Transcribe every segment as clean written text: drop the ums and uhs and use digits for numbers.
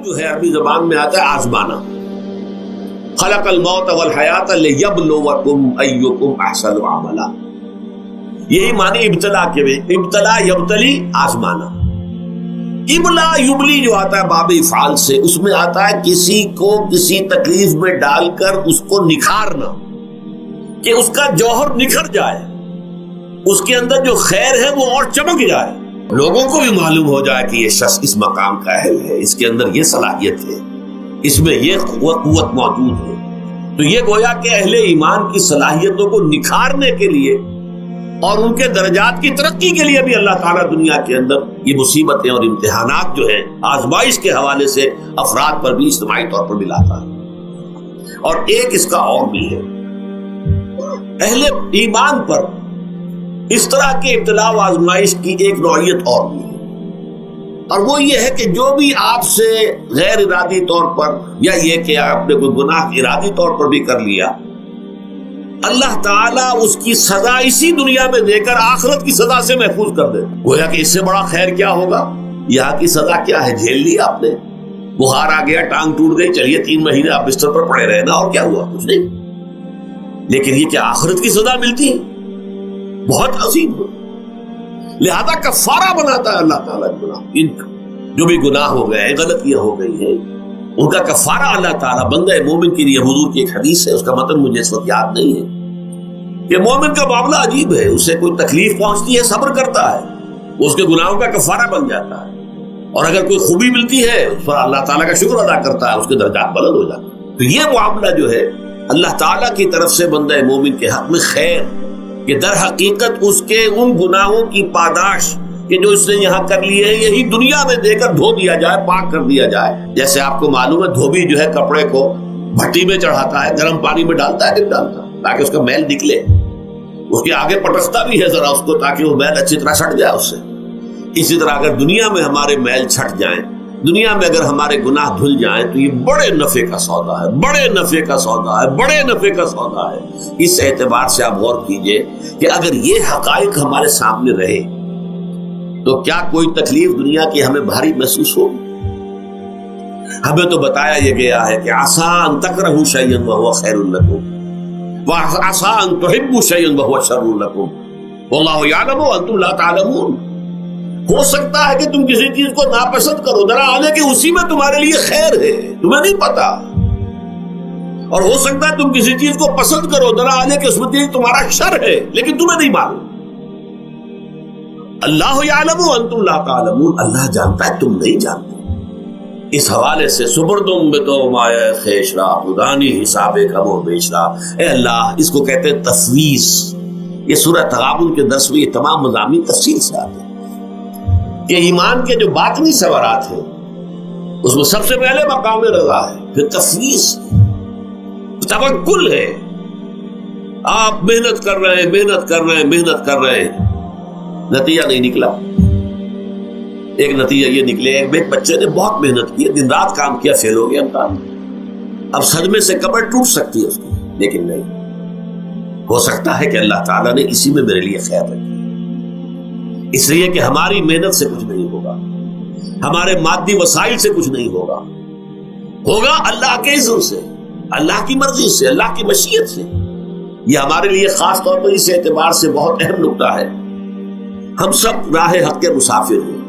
جو ہے عربی زبان میں آتا ہے آزمانا. خلق الموت والحیات لیبلوکم ایکم احسن عملا. یہی معنی ابتلا کے بھی. ابتلا یبتلی آزمانا. ابلا یبلی جو آتا ہے باب افعال سے, اس میں آتا ہے کسی کو کسی تکلیف میں ڈال کر اس کو نکھارنا, کہ اس کا جوہر نکھر جائے, اس کے اندر جو خیر ہے وہ اور چمک جائے, لوگوں کو بھی معلوم ہو جائے کہ یہ شخص اس مقام کا اہل ہے, اس کے اندر یہ صلاحیت ہے, اس میں یہ قوت موجود ہے. تو یہ گویا کہ اہل ایمان کی صلاحیتوں کو نکھارنے کے لیے اور ان کے درجات کی ترقی کے لیے بھی اللہ تعالیٰ دنیا کے اندر یہ مصیبتیں اور امتحانات جو ہیں آزمائش کے حوالے سے افراد پر بھی اجتماعی طور پر بھی لاتا ہے. اور ایک اس کا اور بھی ہے, اہل ایمان پر اس طرح کے ابتلاء و آزمائش کی ایک نوعیت اور بھی ہے, اور وہ یہ ہے کہ جو بھی آپ سے غیر ارادی طور پر یا یہ کہ آپ نے کوئی گناہ ارادی طور پر بھی کر لیا, اللہ تعالیٰ اس کی سزا اسی دنیا میں دے کر آخرت کی سزا سے محفوظ کر دے. گویا کہ اس سے بڑا خیر کیا ہوگا. یہاں کی سزا کیا ہے, جھیل لی آپ نے, بخار آ گیا, ٹانگ ٹوٹ گئی, چلیے 3 مہینے آپ بستر پر پڑے رہے نا, اور کیا ہوا, کچھ نہیں. لیکن یہ کیا آخرت کی سزا ملتی ہے, بہت عظیم ہے. لہذا کفارہ بناتا ہے اللہ تعالیٰ گناہ, جو بھی گناہ ہو گئے, غلطیاں ہو گئی ہیں, ان کا کفارہ اللہ تعالیٰ بندہ مومن کے لیے. حضور کی ایک حدیث ہے, اس کا متن مجھے اس وقت یاد نہیں ہے, کہ مومن کا معاملہ عجیب ہے. اسے کوئی تکلیف پہنچتی ہے, صبر کرتا ہے, اس کے گناہوں کا کفارہ بن جاتا ہے, اور اگر کوئی خوبی ملتی ہے اس پر اللہ تعالیٰ کا شکر ادا کرتا ہے, اس کے درجات بلند ہو جاتے ہیں. تو یہ معاملہ جو ہے اللہ تعالیٰ کی طرف سے بندہ مومن کے حق میں خیر, کہ در حقیقت اس کے ان گناہوں کی پاداش کہ جو اس نے یہاں کر لیے ہیں, یہی دنیا میں دے کر دھو دیا جائے, پاک کر دیا جائے. جیسے آپ کو معلوم ہے دھوبی جو ہے کپڑے کو بھٹی میں چڑھاتا ہے, گرم پانی میں ڈالتا ہے, نہیں ڈالتا, تاکہ اس کا میل نکلے. اس کے آگے پٹکتا بھی ہے ذرا اس کو, تاکہ وہ میل اچھی طرح چھٹ جائے اس سے. اسی طرح اگر دنیا میں ہمارے میل چھٹ جائیں, دنیا میں اگر ہمارے گناہ دھل جائیں, تو یہ بڑے نفع کا سودا ہے, بڑے نفع کا سودا ہے, بڑے نفع کا سودا ہے. اس اعتبار سے آپ غور کیجئے کہ اگر یہ حقائق ہمارے سامنے رہے تو کیا کوئی تکلیف دنیا کی ہمیں بھاری محسوس ہوگی؟ ہمیں تو بتایا یہ گیا ہے کہ عسیٰ ان تکرہوا شیئا وہو خیر لکم وعسیٰ ان تحبوا شیئا وہو شر لکم واللہ یعلم وانتم لا تعلمون. ہو سکتا ہے کہ تم کسی چیز کو ناپسند کرو, ذرا آنے کہ اسی میں تمہارے لیے خیر ہے, تمہیں نہیں پتا. اور ہو سکتا ہے تم کسی چیز کو پسند کرو, ذرا آنے کہ اس میں تمہارا شر ہے, لیکن تمہیں نہیں معلوم. اللہ یعلم وانتم لا تعلمون, اللہ جانتا ہے تم نہیں جانتے. اس حوالے سے سپردم بتو مایا خیش را خدانی حساب کم و بیش را. اے اللہ, اس کو کہتے ہیں تفویض. یہ سورہ تغابن کے 10 میں یہ تمام مضامین تفصیل سے آتے ہیں کہ ایمان کے جو باطنی ثمرات ہیں اس میں سب سے پہلے مقام رضا ہے, پھر تفویض, توکل ہے. آپ محنت کر رہے ہیں, محنت کر رہے ہیں, محنت کر رہے ہیں, نتیجہ نہیں نکلا. ایک نتیجہ یہ نکلے, ایک بچے نے بہت محنت کی, دن رات کام کیا, فیل ہو گیا امتحان. اب صدمے سے کمر ٹوٹ سکتی ہے اس کی, لیکن نہیں, ہو سکتا ہے کہ اللہ تعالیٰ نے اسی میں میرے لیے خیر رکھی. اس لیے کہ ہماری محنت سے کچھ نہیں ہوگا, ہمارے مادی وسائل سے کچھ نہیں ہوگا, ہوگا اللہ کے اذن سے, اللہ کی مرضی سے, اللہ کی مشیت سے. یہ ہمارے لیے خاص طور پر اس اعتبار سے بہت اہم نکتہ ہے. ہم سب راہ حق کے مسافر ہیں,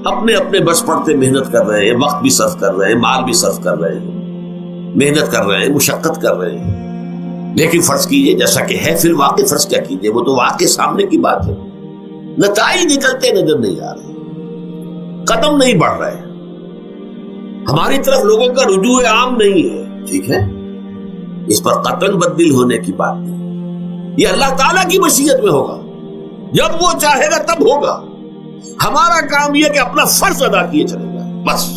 اپنے اپنے بس پڑتے محنت کر رہے ہیں, وقت بھی صرف کر رہے ہیں, مال بھی صرف کر رہے ہیں, محنت کر رہے ہیں, مشقت کر رہے ہیں. لیکن فرض کیجئے جیسا کہ ہے, پھر واقع فرض کیا کیجئے, وہ تو واقع سامنے کی بات ہے, نتائج نکلتے نظر نہیں آ رہے, قدم نہیں بڑھ رہے, ہماری طرف لوگوں کا رجوع عام نہیں ہے. ٹھیک ہے, اس پر قطعاً بدل ہونے کی بات نہیں. یہ اللہ تعالیٰ کی مشیت میں ہوگا, جب وہ چاہے گا تب ہوگا. ہمارا کام یہ کہ اپنا فرض ادا کیے چلے گا بس,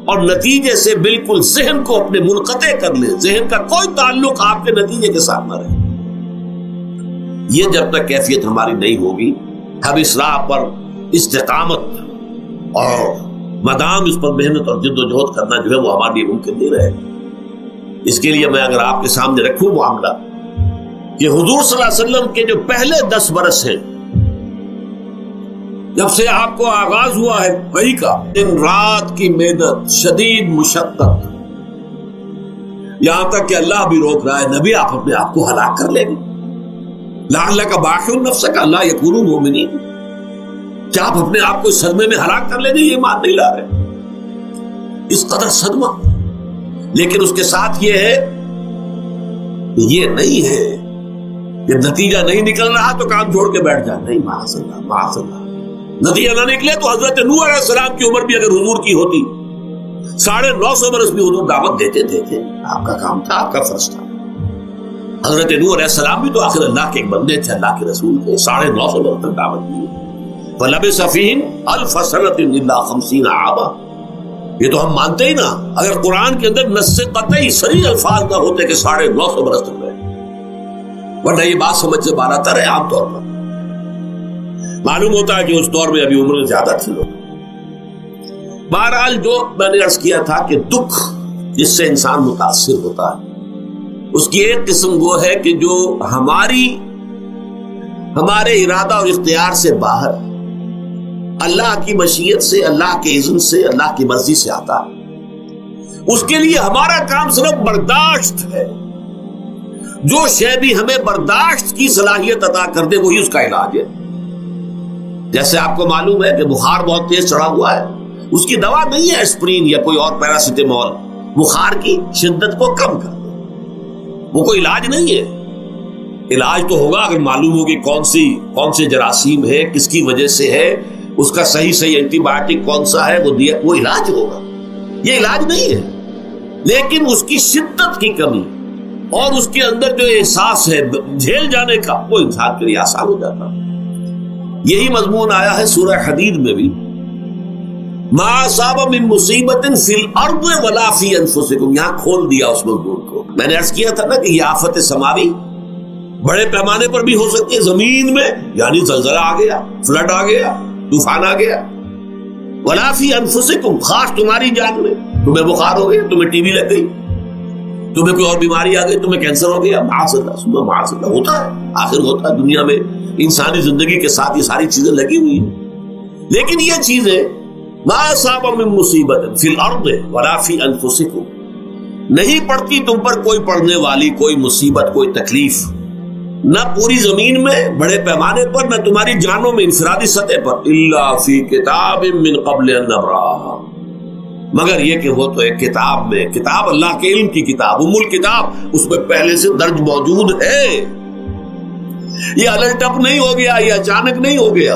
اور نتیجے سے بالکل ذہن کو اپنے منقطع کر لیں, ذہن کا کوئی تعلق آپ کے نتیجے کے ساتھ نہ رہے. یہ جب تک کیفیت ہماری نہیں ہوگی, ہم اس راہ پر استقامت اور مدام اس پر محنت اور جد و جہد کرنا جو ہے وہ ہمارے لیے ممکن نہیں رہے. اس کے لیے میں اگر آپ کے سامنے رکھوں معاملہ کہ حضور صلی اللہ علیہ وسلم کے جو پہلے 10 برس ہیں, جب سے آپ کو آغاز ہوا ہے وحی کا، دن رات کی محنت، شدید مشقت، یہاں تک کہ اللہ بھی روک رہا ہے نبی آپ اپنے آپ کو ہلاک کر لیں گے، لعلک باخع نفسک الا یکونوا مؤمنین، کیا آپ اپنے آپ کو اس صدمے میں ہلاک کر لیں گے؟ یہ ایمان نہیں لا رہے، اس قدر صدمہ۔ لیکن اس کے ساتھ یہ ہے، یہ نہیں ہے کہ نتیجہ نہیں نکل رہا تو کام چھوڑ کے بیٹھ جائے، نہیں، معاذ اللہ معاذ اللہ، نتیجہ نہ نکلے تو حضرت نوح علیہ السلام کی عمر بھی اگر حضور کی ہوتی 950 برس بھی حضور دعوت دیتے تھے، آپ کا کام تھا، آپ کا فرض تھا۔ حضرت نوح علیہ السلام بھی تو آخر اللہ کے ایک بندے تھے، اللہ کے رسول تھے، 950 برس تک دعوت دی۔ فَلَبِثَ فِيهِمْ أَلْفَ سَنَةٍ إِلَّا 50 عَامًا، یہ تو ہم مانتے ہی نا، اگر قرآن کے اندر نص قطعی صریح الفاظ نہ ہوتے کہ 950 برس تک رہے، ورنہ یہ بات سمجھ سے بالا تر ہے۔ عام طور پر معلوم ہوتا ہے کہ اس دور میں ابھی عمر زیادہ تھی لوگ۔ بہرحال جو میں نے عرض کیا تھا کہ دکھ جس سے انسان متاثر ہوتا ہے اس کی ایک قسم وہ ہے کہ جو ہمارے ارادہ اور اختیار سے باہر، اللہ کی مشیت سے، اللہ کے اذن سے، اللہ کی مرضی سے آتا ہے، اس کے لیے ہمارا کام صرف برداشت ہے۔ جو شے بھی ہمیں برداشت کی صلاحیت عطا کر دے وہی اس کا علاج ہے۔ جیسے آپ کو معلوم ہے کہ بخار بہت تیز چڑھا ہوا ہے، اس کی دوا نہیں ہے اسپرین یا کوئی اور پیراسیٹامول، بخار کی شدت کو کم کر دے، وہ کوئی علاج نہیں ہے۔ علاج تو ہوگا اگر معلوم ہو کہ کون سے جراثیم ہے، کس کی وجہ سے ہے، اس کا صحیح اینٹی بایوٹک کون سا ہے، وہ علاج ہوگا۔ یہ علاج نہیں ہے، لیکن اس کی شدت کی کمی اور اس کے اندر جو احساس ہے جھیل جانے کا، وہ انسان کے لیے آسان ہو جاتا۔ یہی مضمون آیا ہے سورہ حدید میں بھی، ما اصاب من مصیبت فی الارض ولا فی انفسکم، یہاں کھول دیا اس مضمون کو۔ میں نے عرض کیا تھا نا کہ یہ آفت سماوی بڑے پیمانے پر بھی ہو سکتی ہے، زمین میں یعنی زلزلہ آ گیا، فلڈ آ گیا، طوفان آ گیا، ولا فی انفسکم، خاص تمہاری جان میں، تمہیں بخار ہو گیا، تمہیں ٹی بی لگ گئی، تمہیں کوئی اور بیماری آ گئی، تمہیں کینسر ہو گیا، معاذ اللہ ہوتا ہے، آخر ہوتا ہے، دنیا میں انسانی زندگی کے ساتھ یہ ساری چیزیں لگی ہوئی ہیں۔ لیکن یہ چیزیں ما اصاب من مصیبت فی الارض ولا فی انفسکم، نہیں پڑتی تم پر کوئی پڑنے والی کوئی مصیبت، کوئی تکلیف، نہ پوری زمین میں بڑے پیمانے پر، نہ تمہاری جانوں میں انفرادی سطح پر، الا فی کتاب من قبل ان نبرأھا، مگر یہ کہ وہ تو ایک کتاب میں، کتاب اللہ کے علم کی کتاب، ام الکتاب، اس میں پہلے سے درج موجود ہے۔ یہ الٹ اپ نہیں ہو گیا، یہ اچانک نہیں ہو گیا۔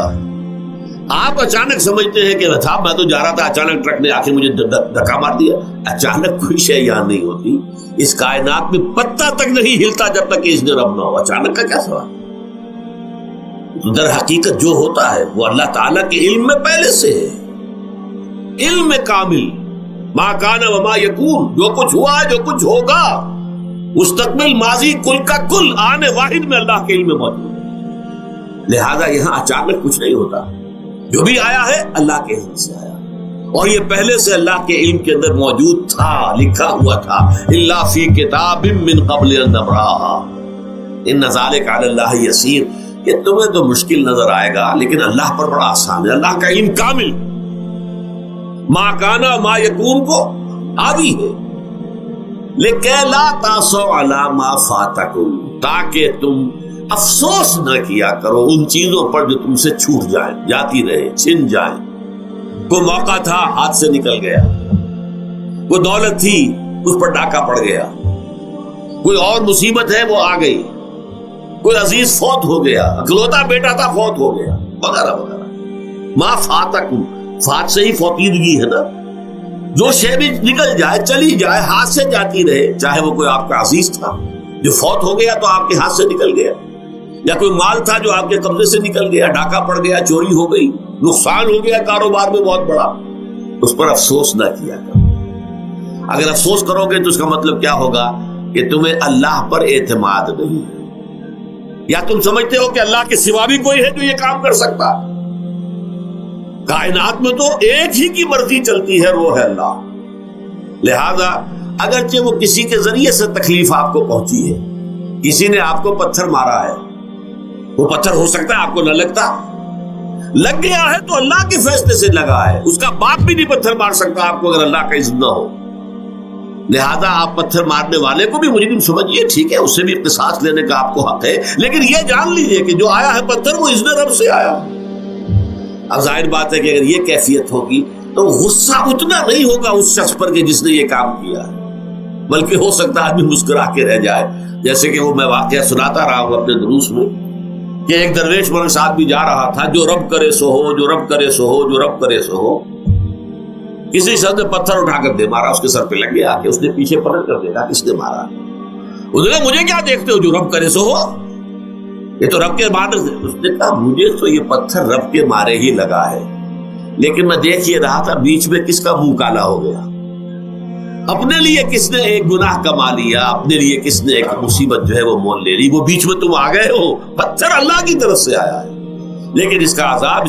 آپ اچانک سمجھتے ہیں کہ صاحب میں تو جا رہا تھا، اچانک ٹرک نے آ کے مجھے دھکا مار دیا۔ اچانک کوئی شے یہاں نہیں ہوتی، اس کائنات میں پتہ تک نہیں ہلتا جب تک کہ اس نے رب نہ ہو۔ اچانک کا کیا سوال؟ در حقیقت جو ہوتا ہے وہ اللہ تعالیٰ کے علم میں پہلے سے ہے، علم میں کامل، ما کان وما یکون، جو کچھ ہوا ہے، جو کچھ ہوگا، مستقبل، ماضی، کل کا کل، آنے واحد میں اللہ کے علم میں موجود ہے۔ لہذا یہاں اچانک کچھ نہیں ہوتا، جو بھی آیا ہے اللہ کے علم سے آیا، اور یہ پہلے سے اللہ کے علم کے اندر موجود تھا، لکھا ہوا تھا، الا فی کتاب من قبل ان نبرأھا ان ذلک علی اللہ یسیر۔ یہ تمہیں تو مشکل نظر آئے گا لیکن اللہ پر بڑا آسان ہے، اللہ کا علم کامل، ما کانا ما یکون کو حاوی ہے۔ لیکن لا تاسوا علی ما فاتکم، تاکہ تم افسوس نہ کیا کرو ان چیزوں پر جو تم سے چھوٹ جائیں، جاتی رہے، چھن جائیں۔ کوئی موقع تھا ہاتھ سے نکل گیا، کوئی دولت تھی اس پر ڈاکہ پڑ گیا، کوئی اور مصیبت ہے وہ آ گئی، کوئی عزیز فوت ہو گیا، اکلوتا بیٹا تھا فوت ہو گیا، وغیرہ وغیرہ۔ ما فاتکم، فات سے ہی فوتیدگی ہے نا، جو شے بھی نکل جائے، چلی جائے، ہاتھ سے جاتی رہے، چاہے وہ کوئی آپ کا عزیز تھا جو فوت ہو گیا تو آپ کے ہاتھ سے نکل گیا، یا کوئی مال تھا جو آپ کے قبضے سے نکل گیا، ڈاکہ پڑ گیا، چوری ہو گئی، نقصان ہو گیا کاروبار میں بہت بڑا، اس پر افسوس نہ کیا کرو۔ اگر افسوس کرو گے تو اس کا مطلب کیا ہوگا کہ تمہیں اللہ پر اعتماد نہیں ہے، یا تم سمجھتے ہو کہ اللہ کے سوا بھی کوئی ہے جو یہ کام کر سکتا۔ کائنات میں تو ایک ہی کی مرضی چلتی ہے، وہ ہے اللہ۔ لہذا اگرچہ وہ کسی کے ذریعے سے تکلیف آپ کو پہنچی ہے، کسی نے آپ کو پتھر مارا ہے، وہ پتھر ہو سکتا ہے آپ کو نہ لگتا، لگ گیا ہے تو اللہ کے فیصلے سے لگا ہے، اس کا باپ بھی نہیں پتھر مار سکتا آپ کو اگر اللہ کا اذن نہ ہو. لہذا آپ پتھر مارنے والے کو بھی مجرم سمجھیے، ٹھیک ہے، اس سے بھی قصاص لینے کا آپ کو حق ہے، لیکن یہ جان لیجئے کہ جو آیا ہے پتھر وہ اذن رب سے آیا. اب ظاہر بات ہے کہ اگر یہ کیفیت ہوگی تو غصہ اتنا نہیں ہوگا اس شخص پر کہ جس نے یہ کام کیا ہے، بلکہ ہو سکتا ہے آدمی مسکرا کے رہ جائے. جیسے کہ وہ میں واقعہ سناتا رہا ہوں اپنے دروس میں کہ ایک درویش میرے ساتھ بھی جا رہا تھا، جو رب کرے سو ہو، جو رب کرے سو ہو، جو رب کرے سو ہو. کسی شخص نے پتھر اٹھا کر دے مارا، اس کے سر پہ لگ گیا کہ اس نے پیچھے پلٹ کر دیکھا کس نے مارا. اس نے کہا مجھے کیا دیکھتے ہو، جو رب کرے سو ہو، یہ تو رب کے مارے سے. اس نے کہا مجھے تو یہ پتھر رب کے مارے ہی لگا ہے، لیکن میں دیکھ یہ رہا تھا بیچ میں کس کا منہ کالا ہو گیا، اپنے لیے کس نے ایک گناہ کما لیا، اپنے لیے کس نے ایک مصیبت جو ہے وہ مول لے لی، وہ بیچ میں تم آ گئے ہو. پتھر اللہ کی طرف سے آیا ہے، لیکن اس کا عذاب